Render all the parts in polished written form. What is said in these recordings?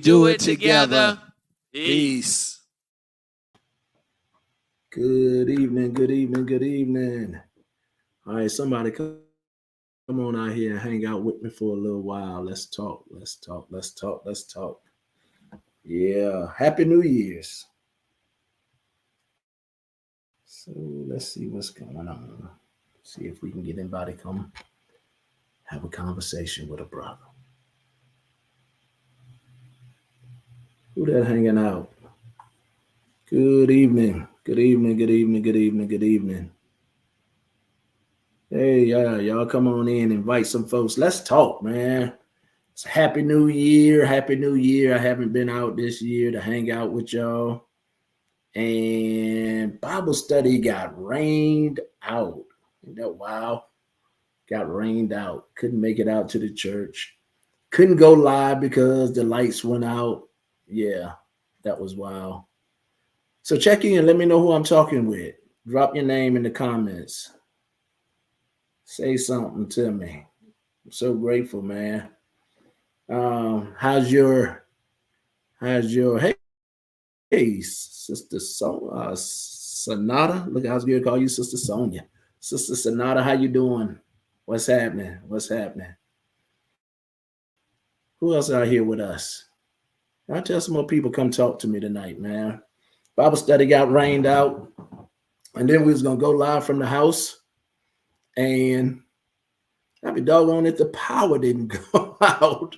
do it together. Peace. Good evening, good evening, good evening. All right, somebody come on out here and hang out with me for a little while. Let's talk, let's talk, let's talk, let's talk. Yeah, Happy New Year's. So let's see what's going on. See if we can get anybody come have a conversation with a brother. Who that hanging out? Good evening, good evening, good evening, good evening, good evening. Hey, y'all come on in, invite some folks. Let's talk, man. It's Happy New Year. Happy New Year. I haven't been out this year to hang out with y'all. And Bible study got rained out. Isn't that wild? Got rained out. Couldn't make it out to the church. Couldn't go live because the lights went out. Yeah, that was wild. So check in. Let me know who I'm talking with. Drop your name in the comments. Say something to me. I'm so grateful, man. How's your hey sister Sonata? Look, I was gonna call you Sister Sonia. Sister Sonata, how you doing? What's happening? What's happening? Who else out here with us? I'll tell some more people come talk to me tonight, man. Bible study got rained out, and then we was gonna go live from the house, and I'd be doggone it, the power didn't go out.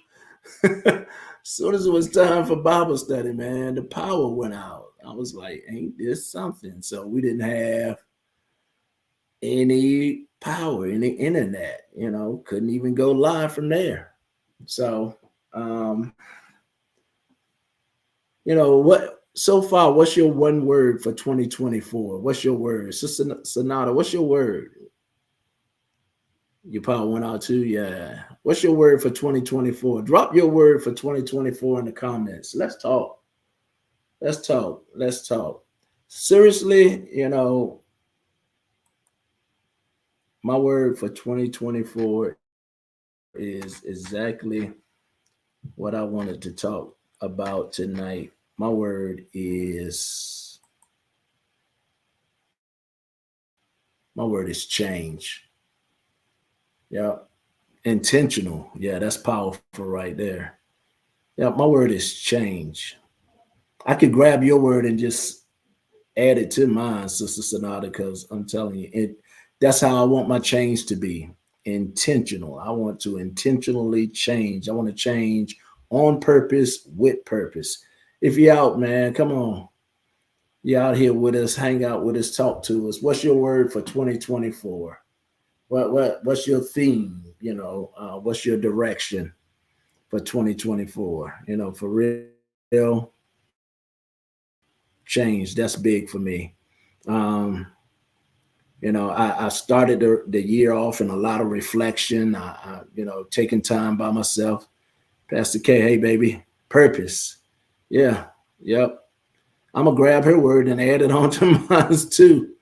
As soon as it was time for Bible study, man, the power went out. I was like, ain't this something? So we didn't have any power, any internet, couldn't even go live from there. So, what so far, what's your one word for 2024? What's your word? Sister Sonata, what's your word? Your power went out too? Yeah. What's your word for 2024? Drop your word for 2024 in the comments. Let's talk. Let's talk. Let's talk. Seriously, my word for 2024 is exactly what I wanted to talk about tonight. My word is change. Yeah. Intentional. Yeah, that's powerful right there. Yeah, my word is change. I could grab your word and just add it to mine, Sister Sonata, because I'm telling you, that's how I want my change to be. Intentional. I want to intentionally change. I want to change on purpose, with purpose. If you're out, man, come on. You're out here with us, hang out with us, talk to us. What's your word for 2024? What's your theme? What's your direction for 2024? For real, change. That's big for me. I started the year off in a lot of reflection. Taking time by myself. Pastor K, hey baby, purpose. Yeah, yep. I'm gonna grab her word and add it on to mine too.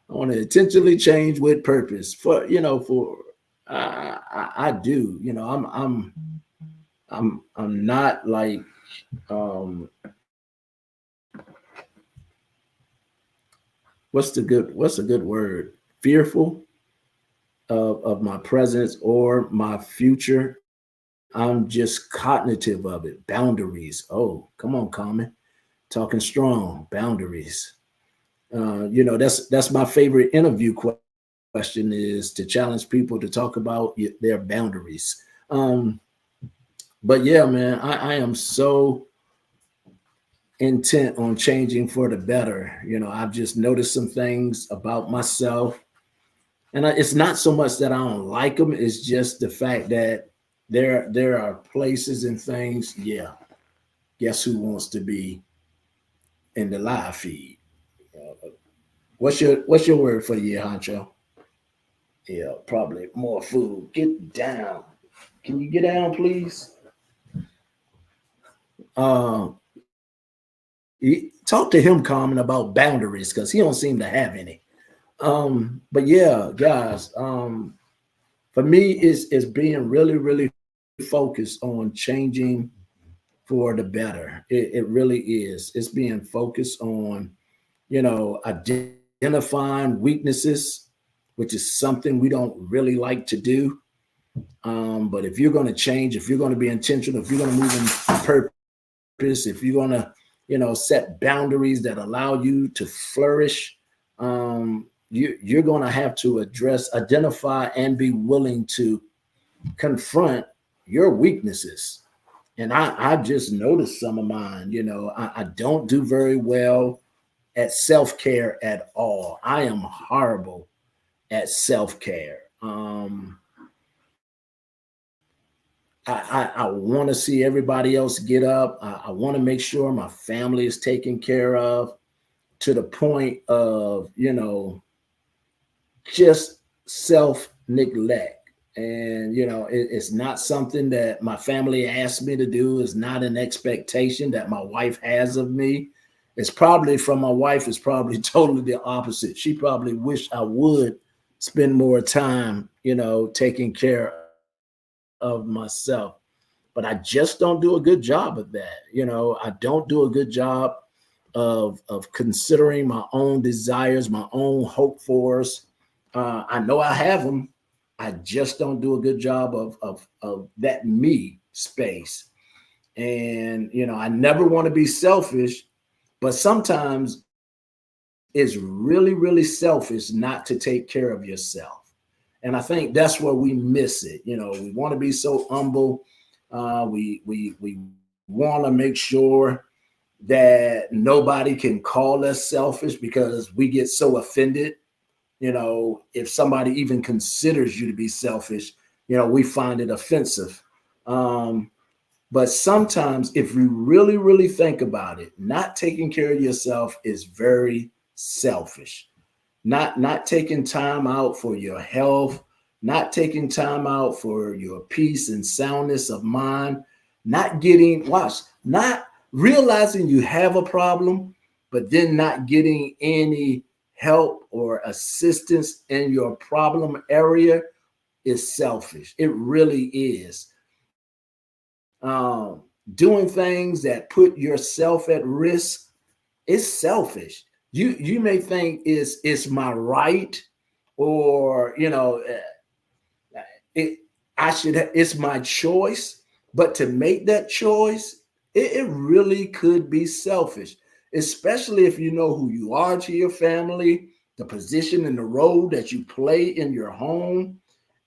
I want to intentionally change with purpose. I do. I'm not like what's a good word? Fearful of my presence or my future. I'm just cognitive of it. Boundaries. Oh, come on, Carmen. Talking strong. Boundaries. That's my favorite interview question is to challenge people to talk about their boundaries. But yeah, man, I am so intent on changing for the better. I've just noticed some things about myself, and it's not so much that I don't like them. It's just the fact that there are places and things. Yeah, guess who wants to be in the live feed? What's your word for the year, Honcho? Yeah, probably more food. Get down. Can you get down, please? Talk to him, Carmen, about boundaries because he don't seem to have any. But yeah, guys, for me, it's being really, really focused on changing for the better. It really is. It's being focused on, identifying weaknesses, which is something we don't really like to do. But if you're going to change, if you're going to be intentional, if you're going to move in purpose, if you're going to, set boundaries that allow you to flourish, you're going to have to identify, and be willing to confront your weaknesses. And I just noticed some of mine. I don't do very well at self-care at all. I am horrible at self-care. I want to see everybody else get up. I want to make sure my family is taken care of, to the point of, just self-neglect. And, it's not something that my family asked me to do. It's not an expectation that my wife has of me. It's probably from my wife. It's probably totally the opposite. She probably wished I would spend more time, taking care of myself. But I just don't do a good job of that. I don't do a good job of considering my own desires, my own hope fors. I know I have them. I just don't do a good job of that me space. And, I never want to be selfish, but sometimes it's really, really selfish not to take care of yourself. And I think that's where we miss it. We want to be so humble. We want to make sure that nobody can call us selfish, because we get so offended. If somebody even considers you to be selfish, we find it offensive. But sometimes, if you really, really think about it, not taking care of yourself is very selfish. Not taking time out for your health, not taking time out for your peace and soundness of mind, not realizing you have a problem, but then not getting any help or assistance in your problem area is selfish. It really is. Doing things that put yourself at risk is selfish. You may think it's my right, or it's my choice, but to make that choice, it really could be selfish, especially if you know who you are to your family, the position and the role that you play in your home,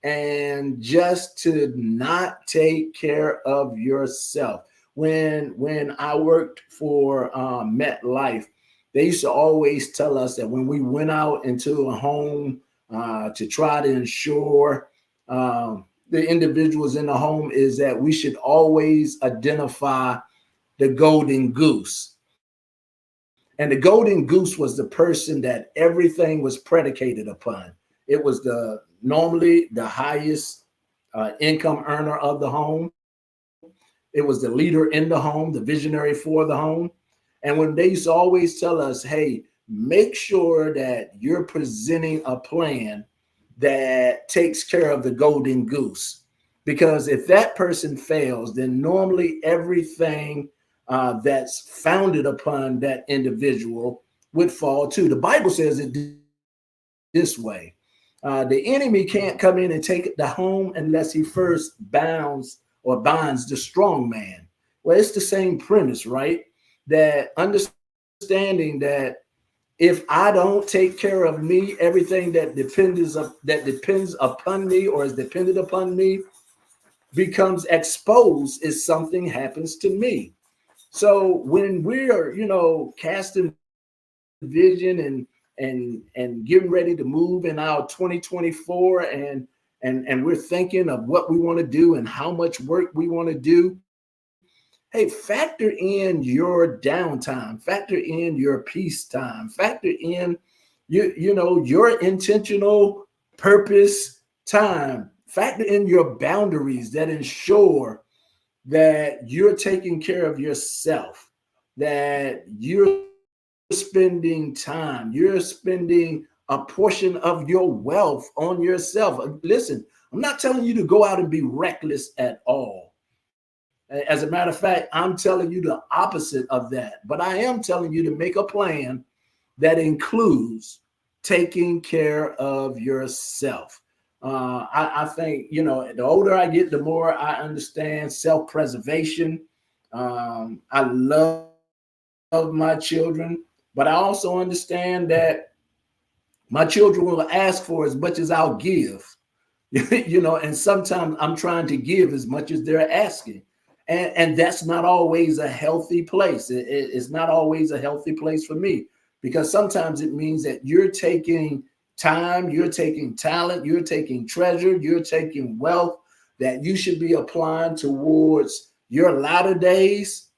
and just to not take care of yourself. When I worked for MetLife, they used to always tell us that when we went out into a home to try to ensure the individuals in the home, is that we should always identify the golden goose. And the golden goose was the person that everything was predicated upon. It was normally the highest income earner of the home. It was the leader in the home, the visionary for the home. And when they used to always tell us, hey, make sure that you're presenting a plan that takes care of the golden goose. Because if that person fails, then normally everything that's founded upon that individual would fall too. The Bible says it this way. The enemy can't come in and take the home unless he first binds the strong man. Well, it's the same premise, right? That understanding that if I don't take care of me, everything that depends upon me or is dependent upon me becomes exposed if something happens to me. So when we're, casting vision and getting ready to move in our 2024, and we're thinking of what we want to do and how much work we want to do, hey, factor in your downtime, factor in your peace time, factor in your intentional purpose time, factor in your boundaries that ensure that you're taking care of yourself, that you're spending time, you're spending a portion of your wealth on yourself. Listen, I'm not telling you to go out and be reckless at all. As a matter of fact, I'm telling you the opposite of that. But I am telling you to make a plan that includes taking care of yourself. I think, the older I get, the more I understand self-preservation. I love my children, but I also understand that my children will ask for as much as I'll give. And sometimes I'm trying to give as much as they're asking. And that's not always a healthy place. It's not always a healthy place for me, because sometimes it means that you're taking time, you're taking talent, you're taking treasure, you're taking wealth that you should be applying towards your latter days,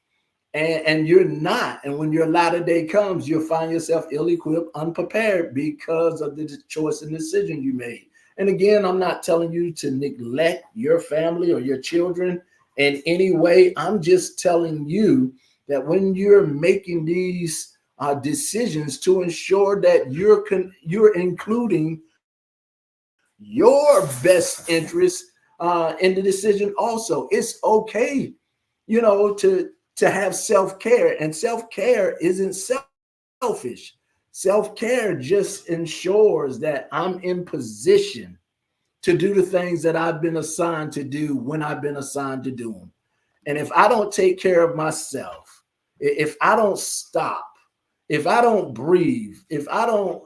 and you're not. And when your latter day comes, you'll find yourself ill-equipped, unprepared because of the choice and decision you made. And again, I'm not telling you to neglect your family or your children in any way. I'm just telling you that when you're making these decisions, to ensure that you're including your best interest in the decision also. It's okay, to have self-care, and self-care isn't selfish. Self-care just ensures that I'm in position to do the things that I've been assigned to do when I've been assigned to do them. And if I don't take care of myself, if I don't stop, if I don't breathe, if I don't,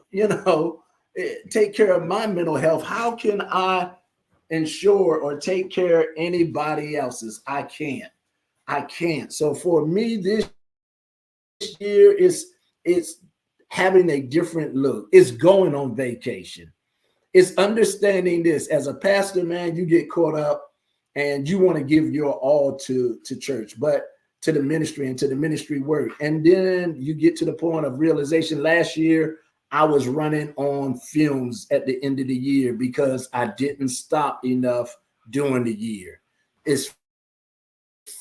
take care of my mental health, how can I ensure or take care of anybody else's? I can't. So for me, this year it's having a different look. It's going on vacation. It's understanding this. As a pastor, man, you get caught up and you want to give your all to church, but to the ministry and to the ministry work. And then you get to the point of realization. Last year, I was running on fumes at the end of the year because I didn't stop enough during the year. It's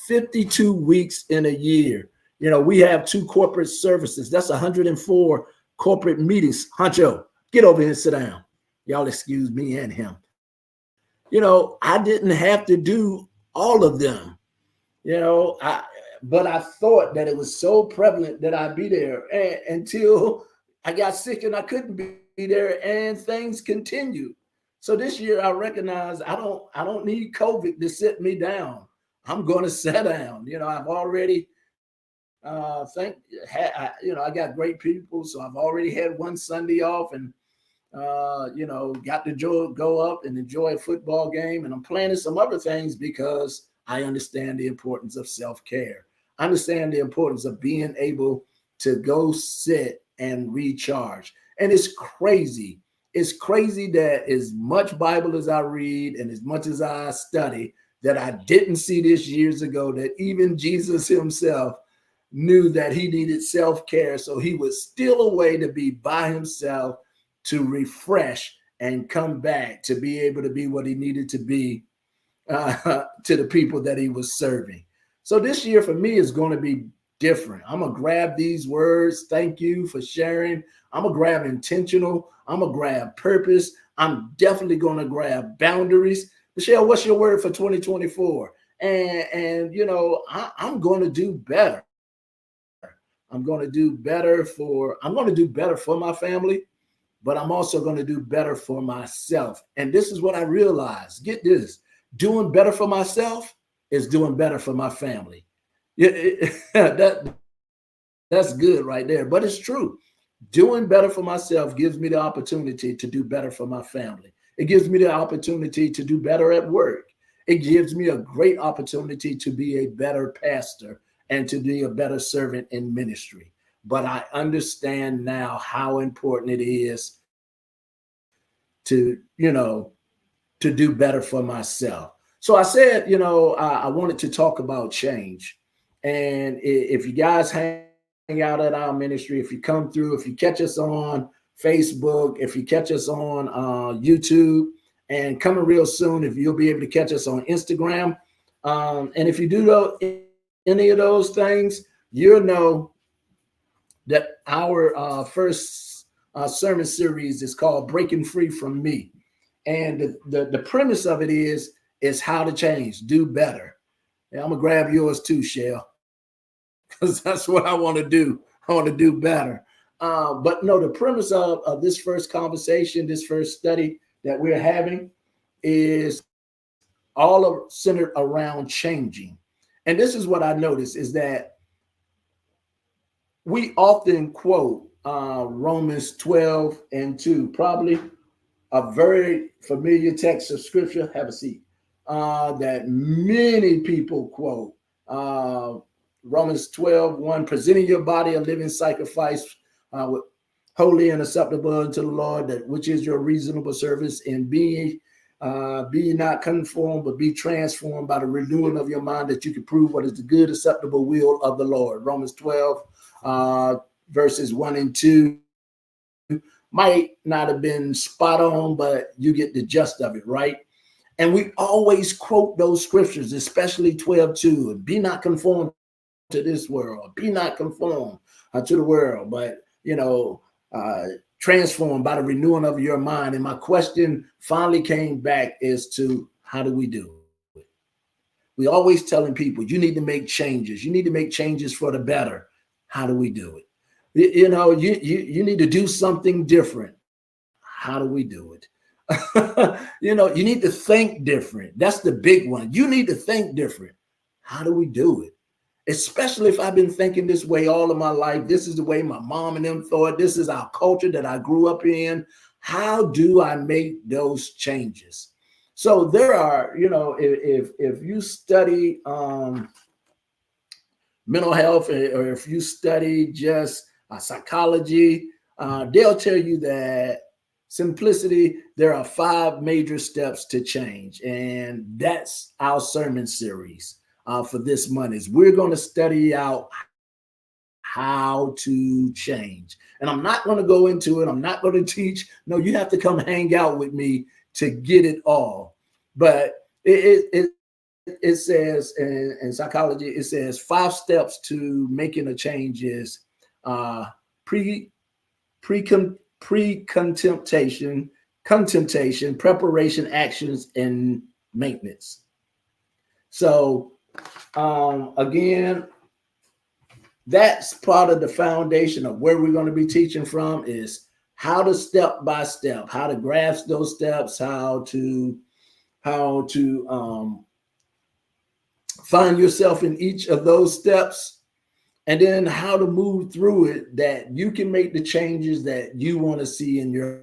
52 weeks in a year. We have 2 corporate services. That's 104 corporate meetings. Honcho, get over here and sit down. Y'all excuse me and him. I didn't have to do all of them, but I thought that it was so prevalent that I'd be there until I got sick and I couldn't be there, and things continued. So this year I recognize I don't need COVID to sit me down. I'm going to sit down. I've already I got great people, so I've already had one Sunday off, and got to go up and enjoy a football game, and I'm planning some other things because I understand the importance of self-care. I understand the importance of being able to go sit and recharge. And it's crazy. It's crazy that as much Bible as I read and as much as I study, that I didn't see this years ago, that even Jesus himself knew that he needed self-care. So he would steal away to be by himself, to refresh and come back to be able to be what he needed to be to the people that he was serving. So this year for me is going to be different. I'm going to grab these words. Thank you for sharing. I'm going to grab intentional. I'm going to grab purpose. I'm definitely going to grab boundaries. Michelle, what's your word for 2024? And I'm going to do better. I'm going to do better for my family, but I'm also going to do better for myself. And this is what I realized. Get this. Doing better for myself is doing better for my family. That's good right there. But it's true. Doing better for myself gives me the opportunity to do better for my family. It gives me the opportunity to do better at work. It gives me a great opportunity to be a better pastor and to be a better servant in ministry. But I understand now how important it is to do better for myself. So I said, I wanted to talk about change. And if you guys hang out at our ministry, if you come through, if you catch us on Facebook, if you catch us on YouTube, and coming real soon, if you'll be able to catch us on Instagram. And if you do any of those things, you'll know that our first sermon series is called Breaking Free from Me. And the premise of it is how to change, do better. Yeah, I'm gonna grab yours too, Shell, because that's what I want to do. I want to do better. But no, the premise of this first conversation, this first study that we're having, is centered around changing. And this is what I noticed is that we often quote Romans 12:2, probably a very familiar text of scripture. Have a seat. That many people quote. Romans 12:1, presenting your body a living sacrifice, holy and acceptable unto the Lord, that which is your reasonable service. And be not conformed, but be transformed by the renewing of your mind, that you can prove what is the good, acceptable will of the Lord. Romans 12, verses 1 and 2 might not have been spot on, but you get the gist of it, right? And we always quote those scriptures, especially 12:2, be not conformed to this world, be not conformed to the world, but transformed by the renewing of your mind. And my question finally came back as to, how do we do it? We always telling people, you need to make changes. You need to make changes for the better. How do we do it? You need to do something different. How do we do it? You need to think different. That's the big one. You need to think different. How do we do it? Especially if I've been thinking this way all of my life. This is the way my mom and them thought. This is our culture that I grew up in. How do I make those changes? So there are, if you study mental health, or if you study just psychology, they'll tell you that simplicity, there are 5 major steps to change. And that's our sermon series for this month. Is we're going to study out how to change. And I'm not going to go into it. I'm not going to teach. No, you have to come hang out with me to get it all. But it says in psychology, it says 5 steps to making a change is pre-contemplation, preparation, actions, and maintenance. So again, that's part of the foundation of where we're going to be teaching from, is how to step by step, how to grasp those steps, how to find yourself in each of those steps, and then how to move through it, that you can make the changes that you want to see in your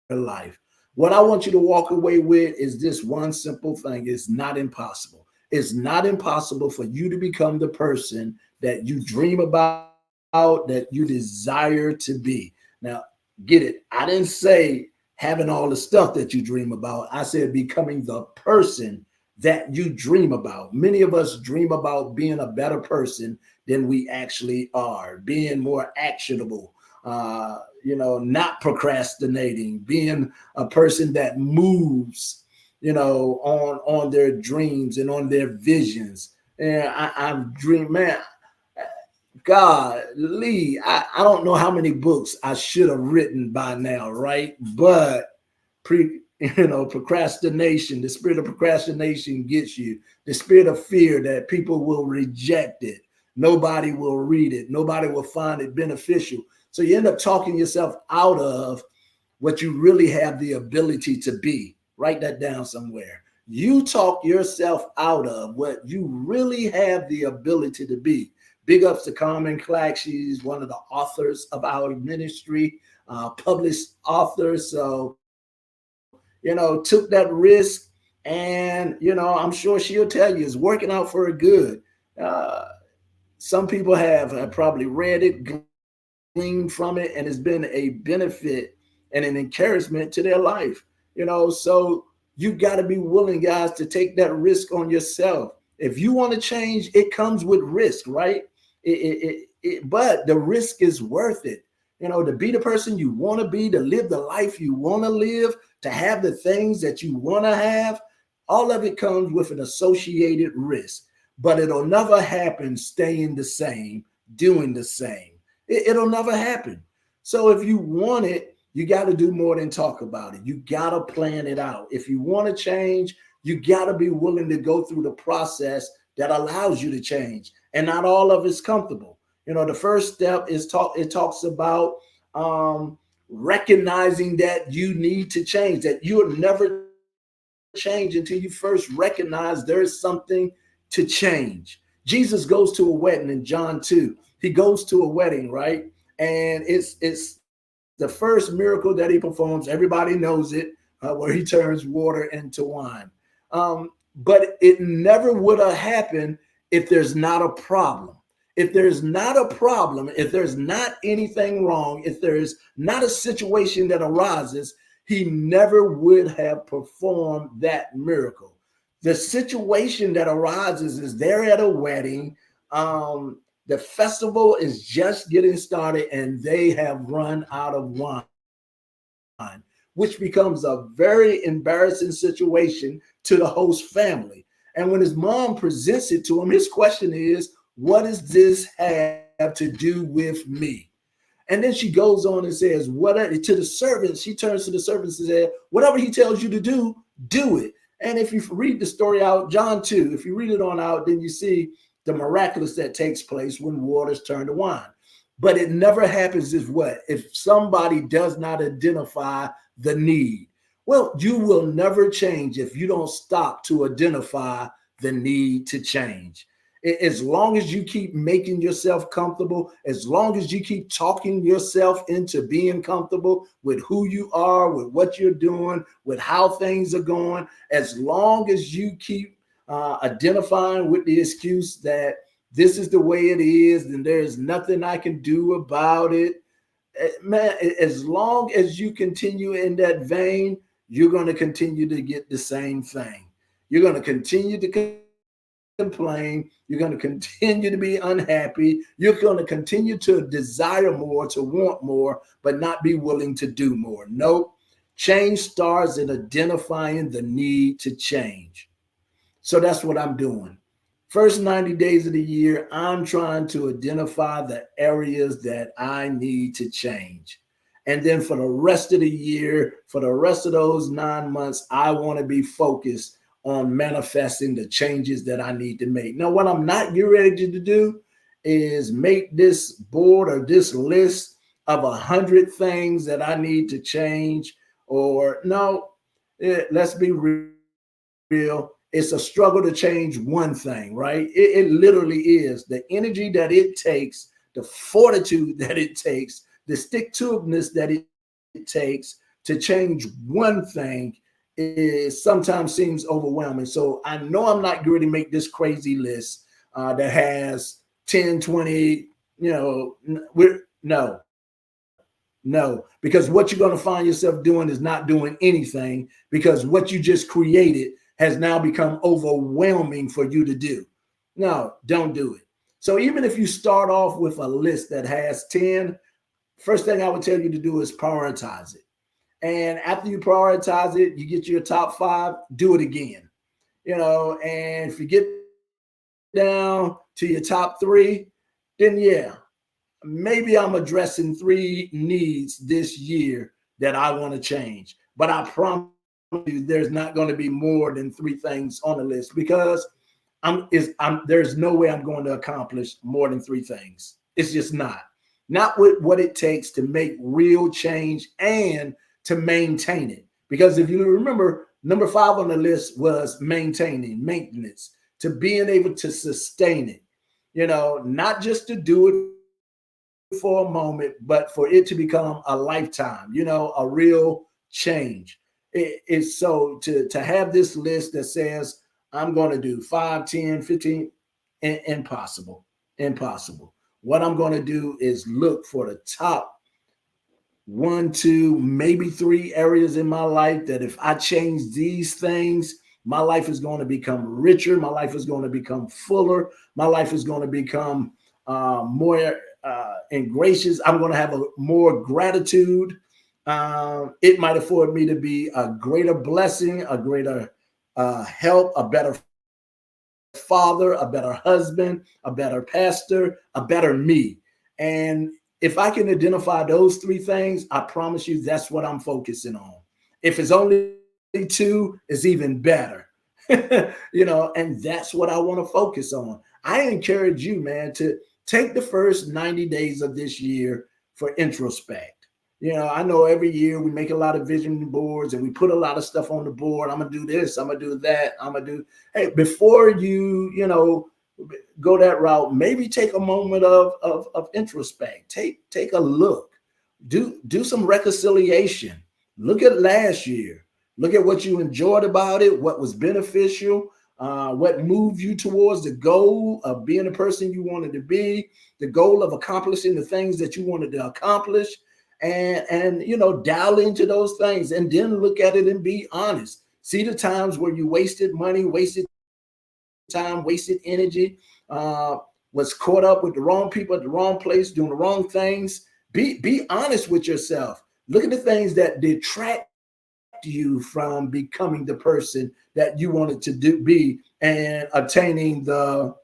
life. What I want you to walk away with is this one simple thing. It's not impossible. It's not impossible for you to become the person that you dream about, that you desire to be. Now, get it. I didn't say having all the stuff that you dream about. I said becoming the person that you dream about. Many of us dream about being a better person than we actually are, being more actionable, not procrastinating, being a person that moves, on their dreams and on their visions. And I've dreamed, man, God, Lee, I don't know how many books I should have written by now, right? But procrastination, the spirit of procrastination gets you. The spirit of fear that people will reject it. Nobody will read it. Nobody will find it beneficial. So you end up talking yourself out of what you really have the ability to be. Write that down somewhere. You talk yourself out of what you really have the ability to be. Big ups to Carmen Clack. She's one of the authors of our ministry, published author. So, took that risk, and, I'm sure she'll tell you it's working out for her good. Some people have probably read it, gleaned from it, and it's been a benefit and an encouragement to their life. So you got to be willing, guys, to take that risk on yourself. If you want to change, it comes with risk, right? But the risk is worth it. To be the person you want to be, to live the life you want to live, to have the things that you want to have, all of it comes with an associated risk. But it'll never happen staying the same, doing the same. It'll never happen. So if you want it, you got to do more than talk about it. You got to plan it out. If you want to change, you got to be willing to go through the process that allows you to change. And not all of it's comfortable. You know, the first step is it talks about recognizing that you need to change, that you'll never change until you first recognize there is something to change. Jesus goes to a wedding in John 2. He goes to a wedding, right? And it's the first miracle that he performs. Everybody knows it, where he turns water into wine. But it never would have happened if there's not a problem. If there's not a problem, if there's not anything wrong, if there's not a situation that arises, he never would have performed that miracle. The situation that arises is they're at a wedding. The festival is just getting started and they have run out of wine, which becomes a very embarrassing situation to the host family. And when his mom presents it to him, his question is, what does this have to do with me? And then she goes on and says, to the servants, she turns to the servants and says, whatever he tells you to do, do it. And if you read the story out, John 2, if you read it on out, then you see the miraculous that takes place when waters turn to wine. But it never happens if somebody does not identify the need. Well, you will never change if you don't stop to identify the need to change. As long as you keep making yourself comfortable, as long as you keep talking yourself into being comfortable with who you are, with what you're doing, with how things are going, as long as you keep identifying with the excuse that this is the way it is and there's nothing I can do about it, man, as long as you continue in that vein, you're going to continue to get the same thing. You're going to continue to complain. You're going to continue to be unhappy. You're going to continue to desire more, to want more, but not be willing to do more. Nope. Change starts in identifying the need to change. So that's what I'm doing. First 90 days of the year, I'm trying to identify the areas that I need to change. And then for the rest of the year, for the rest of those 9 months, I want to be focused on manifesting the changes that I need to make. Now, what I'm not getting ready to do is make this board or this list of 100 things that I need to change. Or no, let's be real. It's a struggle to change one thing, right? It literally is. The energy that it takes, the fortitude that it takes, the stick-to-itiveness that it takes to change one thing is sometimes seems overwhelming. So I know I'm not going to make this crazy list that has 10, 20, no, because what you're going to find yourself doing is not doing anything, because what you just created has now become overwhelming for you to do. No, don't do it. So even if you start off with a list that has 10, first thing I would tell you to do is prioritize it. And after you prioritize it, you get your top 5, do it again. And if you get down to your top 3, then yeah, maybe I'm addressing 3 needs this year that I want to change. But I promise you there's not going to be more than 3 things on the list, because there's no way I'm going to accomplish more than 3 things. It's just not with what it takes to make real change and to maintain it. Because if you remember, number 5 on the list was maintenance, to being able to sustain it, not just to do it for a moment, but for it to become a lifetime, a real change. It's so to have this list that says, I'm going to do 5, 10, 15, impossible. What I'm going to do is look for the top 1, 2, maybe 3 areas in my life that if I change these things, my life is going to become richer. My life is going to become fuller. My life is going to become more and gracious. I'm going to have more gratitude. It might afford me to be a greater blessing, a greater help, a better father, a better husband, a better pastor, a better me. And if I can identify those 3 things, I promise you that's what I'm focusing on. If it's only 2, it's even better. You know, and that's what I want to focus on. I encourage you, man, to take the first 90 days of this year for introspect. You know, I know every year we make a lot of vision boards and we put a lot of stuff on the board. I'm gonna do this, I'm gonna do that, I'm gonna do. Hey, before you know, go that route, maybe take a moment of introspect. Take a look. Do some reconciliation. Look at last year. Look at what you enjoyed about it, what was beneficial, what moved you towards the goal of being the person you wanted to be, the goal of accomplishing the things that you wanted to accomplish, and you know, dial into those things, and then look at it and be honest. See the times where you wasted money, wasted time, wasted energy, was caught up with the wrong people at the wrong place, doing the wrong things. Be honest with yourself. Look at the things that detract you from becoming the person that you wanted to be and attaining the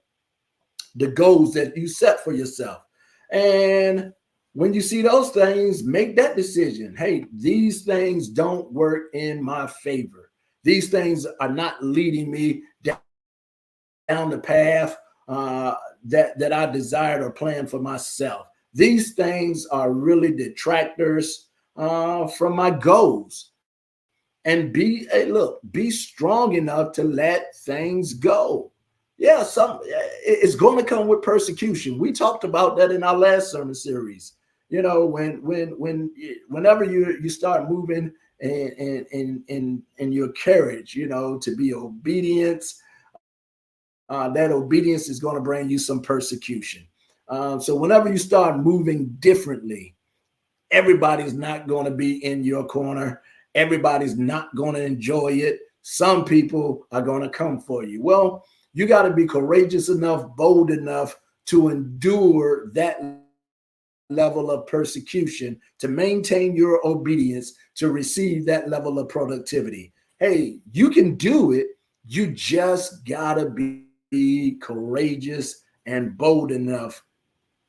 goals that you set for yourself. And when you see those things, make that decision. Hey, these things don't work in my favor. These things are not leading me down the path that I desired or planned for myself. These things are really detractors from my goals. And be strong enough to let things go. Yeah, it's going to come with persecution. We talked about that in our last sermon series. You know, whenever you start moving in your courage, you know, to be obedient, that obedience is going to bring you some persecution. So whenever you start moving differently, everybody's not going to be in your corner. Everybody's not going to enjoy it. Some people are going to come for you. Well, you got to be courageous enough, bold enough to endure that level of persecution, to maintain your obedience, to receive that level of productivity. Hey, you can do it. You just got to be courageous and bold enough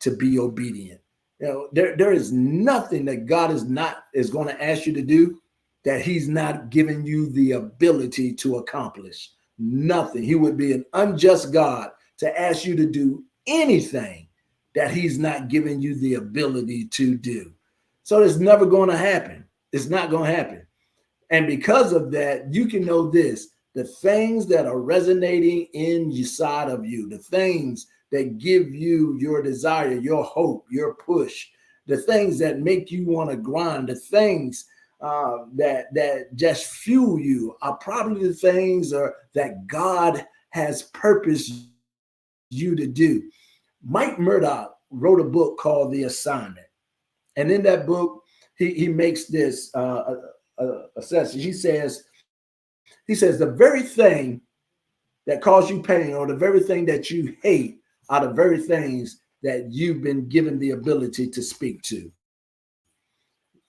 to be obedient. You know, there is nothing that God is going to ask you to do that he's not giving you the ability to accomplish. Nothing. He would be an unjust God to ask you to do anything that he's not giving you the ability to do. So it's never going to happen. It's not going to happen. And because of that, you can know this: the things that are resonating inside of you, the things that give you your desire, your hope, your push, the things that make you want to grind, the things that just fuel you are probably the things that God has purposed you to do. Mike Murdock wrote a book called The Assignment. And in that book, he makes this assessment. He says, the very thing that caused you pain, or the very thing that you hate, are the very things that you've been given the ability to speak to.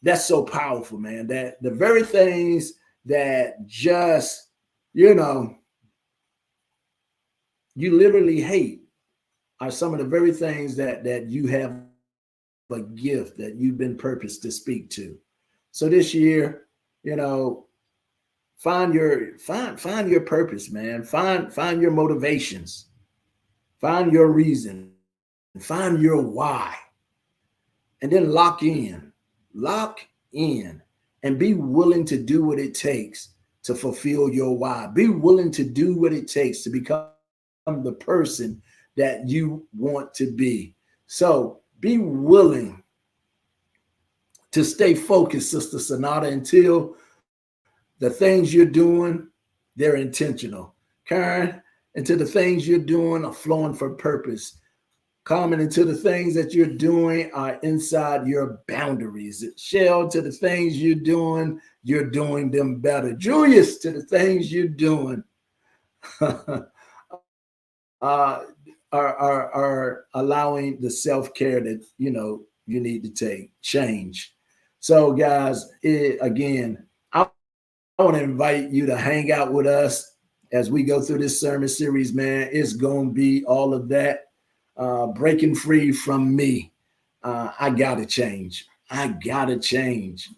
That's so powerful, man. That the very things that just, you know, you literally hate are some of the very things that you have a gift that you've been purposed to speak to. So this year, you know, find your purpose, man. Find your motivations. Find your reason. Find your why. And then lock in, and be willing to do what it takes to fulfill your why. Be willing to do what it takes to become the person that you want to be. So be willing to stay focused, Sister Sonata, until the things you're doing, they're intentional. Karen, until the things you're doing are flowing for purpose. Carmen, until the things that you're doing are inside your boundaries. Shell, to the things you're doing them better. Julius, to the things you're doing are allowing the self-care that you need to take change. So guys, again, I want to invite you to hang out with us as we go through this sermon series, man. It's going to be all of that. Breaking free from me. I gotta change. Gotta change.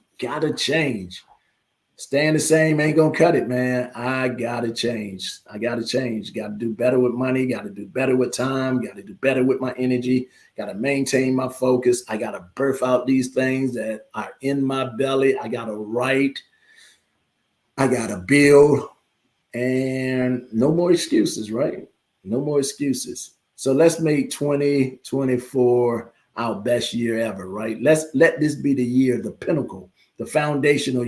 Staying the same ain't gonna cut it, man. I gotta change. I gotta change. Got to do better with money. Got to do better with time. Got to do better with my energy. Got to maintain my focus. I got to birth out these things that are in my belly. I got to write. I got to build. And no more excuses, right? No more excuses. So let's make 2024 our best year ever, right? Let this be the year, the pinnacle, the foundational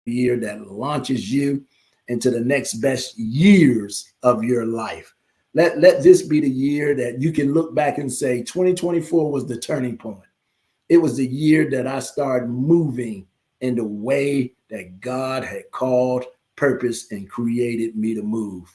year that launches you into the next best years of your life. Let this be the year that you can look back and say 2024 was the turning point. It was the year that I started moving in the way that God had called, purpose, and created me to move.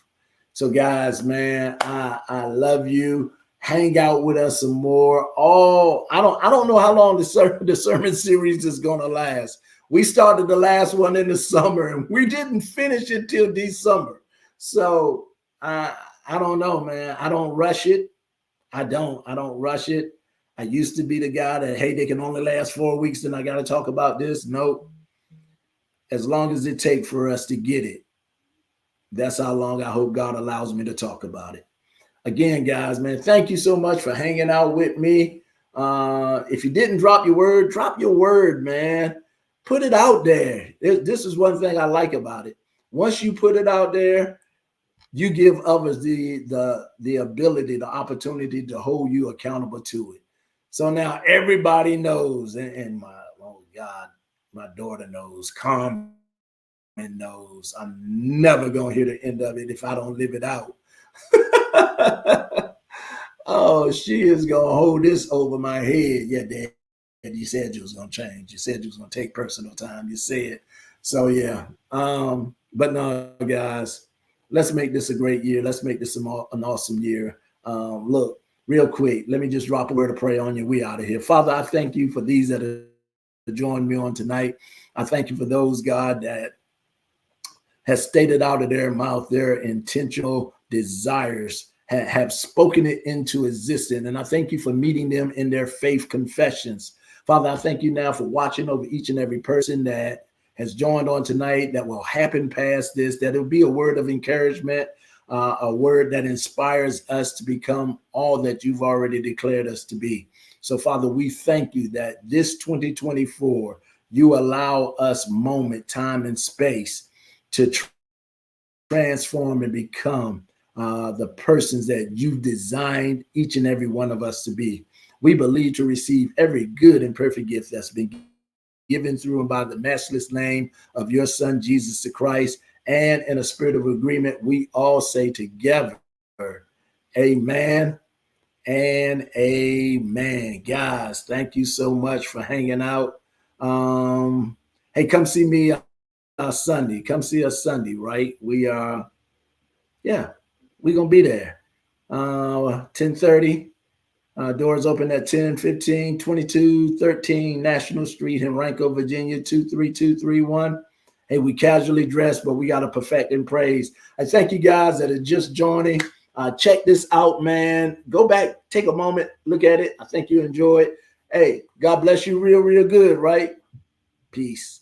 So guys, man, I love you. Hang out with us some more. I don't know how long the sermon series is going to last. We started the last one in the summer and we didn't finish it till December. So I don't know, man. I don't rush it. I don't rush it. I used to be the guy that, hey, they can only last 4 weeks, then I got to talk about this. Nope. As long as it takes for us to get it, that's how long I hope God allows me to talk about it. Again, guys, man, thank you so much for hanging out with me. If you didn't drop your word, man. Put it out there. This is one thing I like about it. Once you put it out there, you give others the ability, the opportunity to hold you accountable to it. So now everybody knows, and my daughter knows, Carmen knows. I'm never gonna hear the end of it if I don't live it out. Oh, she is gonna hold this over my head. Yeah, Dad. You said you was gonna change. You said you was gonna take personal time. You said so. Yeah. But no, guys, let's make this a great year. Let's make this an awesome year. Look, real quick, let me just drop a word of prayer on you. We out of here. Father, I thank you for these that have joined me on tonight. I thank you for those, God, that has stated out of their mouth their intentional desires, have spoken it into existence. And I thank you for meeting them in their faith confessions. Father, I thank you now for watching over each and every person that has joined on tonight, that will happen past this, that it'll be a word of encouragement, a word that inspires us to become all that you've already declared us to be. So, Father, we thank you that this 2024, you allow us moment, time, and space to transform and become the persons that you've designed each and every one of us to be. We believe to receive every good and perfect gift that's been given through and by the matchless name of your Son, Jesus the Christ. And in a spirit of agreement, we all say together, amen and amen. Guys, thank you so much for hanging out. Hey, come see me Sunday. Come see us Sunday, right? We're gonna be there. 10:30. Doors open at 10:15, 2213 National Street in Ranco, Virginia, 23231. Hey, we casually dressed, but we got to perfect and praise. I thank you guys that are just joining. Check this out, man. Go back, take a moment, look at it. I think you enjoy it. Hey, God bless you real, real good, right? Peace.